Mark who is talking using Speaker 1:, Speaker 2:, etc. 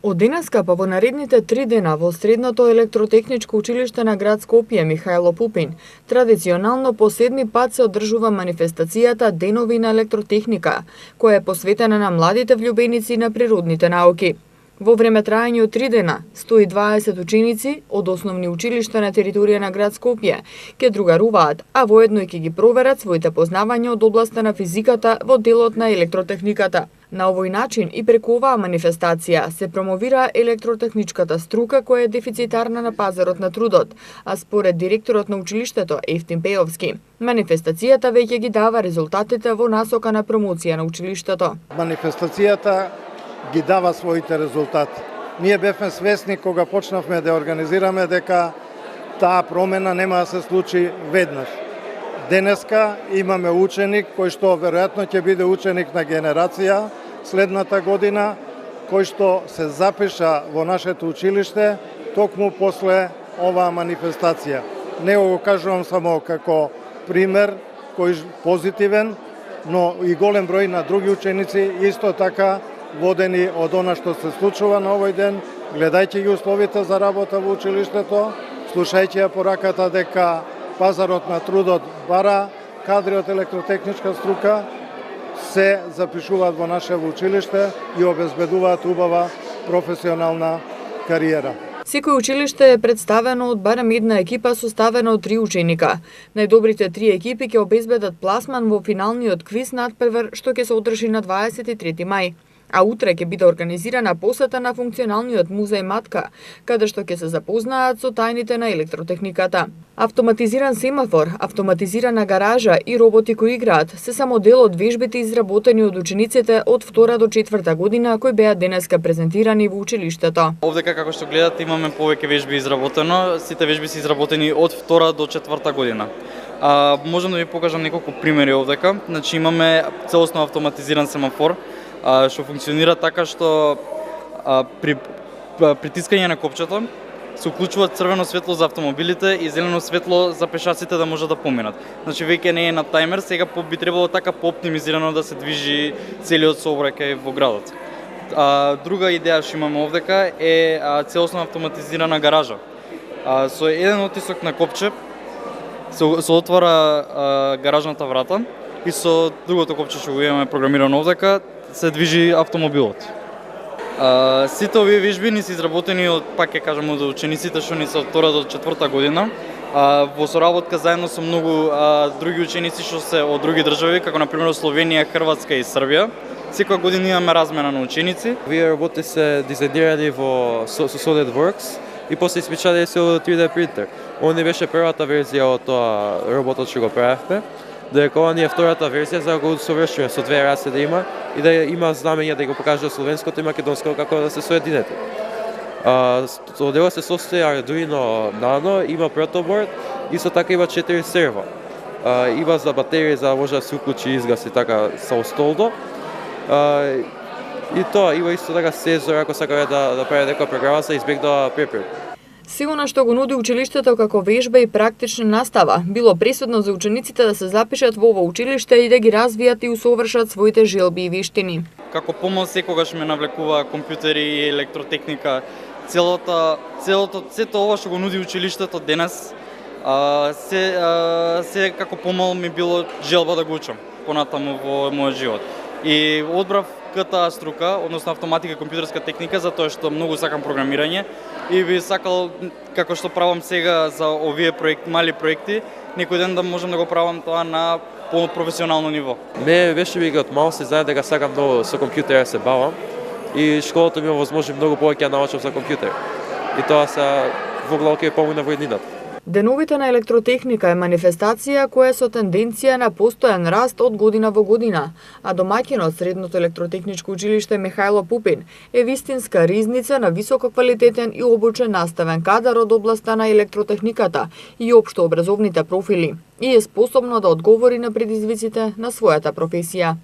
Speaker 1: Од денеска па во наредните 3 дена во Средното електротехничко училиште на град Скопје Михајло Пупин, традиционално по 7-ми пат се одржува манифестацијата Денови на електротехника, која е посветена на младите влюбеници на природните науки. Во време траење од 3 дена, 120 ученици од основни училишта на територија на град Скопје ќе другаруваат, а воедно и ќе ги проверат своите познавања од областа на физиката во делот на електротехниката. На овој начин и преку оваа манифестација се промовира електротехничката струка која е дефицитарна на пазарот на трудот, а според директорот на училиштето Евтим Пејовски, манифестацијата веќе ги дава резултатите во насока на промоција на училиштето.
Speaker 2: Манифестацијата ги дава своите резултати. Ние бевме свесни кога почнавме да организираме дека таа промена нема да се случи веднаш. Денеска имаме ученик кој што веројатно ќе биде ученик на генерација следната година, кој што се запиша во нашето училиште токму после оваа манифестација. Не го кажувам само како пример кој позитивен, но и голем број на други ученици исто така водени од она што се случува на овој ден, гледајќи ги условите за работа во училиштето, слушајќи ја пораката дека пазарот на трудот бара кадри од електротехничка струка, се запишуваат во нашето училиште и обезбедуваат убава професионална кариера.
Speaker 1: Секој училиште е представено од барем една екипа составена од 3 ученика. Најдобрите 3 екипи ќе обезбедат пласман во финалниот квиз надпревар што ќе се одржи на 23 мај. А утре ќе биде организирана посета на функционалниот музеј Матка, каде што ќе се запознаат со тајните на електротехниката. Автоматизиран семафор, автоматизирана гаража и роботи кои играат се само дел од вежбите изработени од учениците од 2 до 4 година кои беа денеска презентирани во училиштето.
Speaker 3: Овдека како што гледате имаме повеќе вежби изработено, сите вежби се изработени од 2 до 4 година. Можам да ви покажам неколку примери овдека. Значи имаме целосно автоматизиран семафор, што функционира така што при притискање на копчето се уклучува црвено светло за автомобилите и зелено светло за пешаците да можат да поминат. Значи веќе не е на тајмер, сега би требало така пооптимизирано да се движи целиот сообраќај во градот. Друга идеја што имаме овдека е целосно автоматизирана гаража. Со еден отисок на копче се отвара гаражната врата и со другото копче што го имаме програмирано овдека се движи автомобилот. Сите овие вежби ни се изработени од, пак ќе кажам, од учениците што ни се од 2 до 4 година, во соработка заедно со многу други ученици што се од други држави, како на пример Словенија, Хрватска и Србија. Секоја година имаме размена на ученици.
Speaker 4: Овие работи се дизајнирани во SolidWorks и после испечатени се од 3D принтер. Ова не беше првата верзија од тоа роботот што го правевме. Дека ова ни е втората верзија за да го усовршиме со 2 раце да има и да има знамење да го покаже словенското и македонското како да се соединете. Од него се состои Arduino Nano, има протоборд и со така има 4 серво. Има за батерии за да може да се уклучи и изгаси така самостолно. И тоа има исто така сензор ако сакаме да прави некоја програма за избегнува препрек.
Speaker 1: Сигурно што го нуди училиштето како вежба и практична настава, било пресудно за учениците да се запишат во ова училиште и да ги развијат и усовршат своите желби и вештини.
Speaker 3: Како помал секогаш ме навлекува компјутери и електротехника. Сето ова што го нуди училиштето денес, се како помал ми било желба да го учам понатаму во мојот живот. И одбрав КТА струка, односно автоматика и компјутерска техника, затоа што многу сакам програмирање и би сакал, како што правам сега за овие мали проекти, некој ден да можам да го правам тоа на професионално ниво.
Speaker 4: Ме беше ми од мал се знае дека сакам многу со компјутер се бавам и школата ми овозможи многу повеќе да научам за компјутер. И тоа се во глава ќе помогне во еднината.
Speaker 1: Деновите на електротехника е манифестација која е со тенденција на постојан раст од година во година, а домаќинот Средното електротехничко училиште Михајло Пупин е вистинска ризница на висококвалитетен и обучен наставен кадар од областа на електротехниката и општо образовните профили и е способно да одговори на предизвиците на својата професија.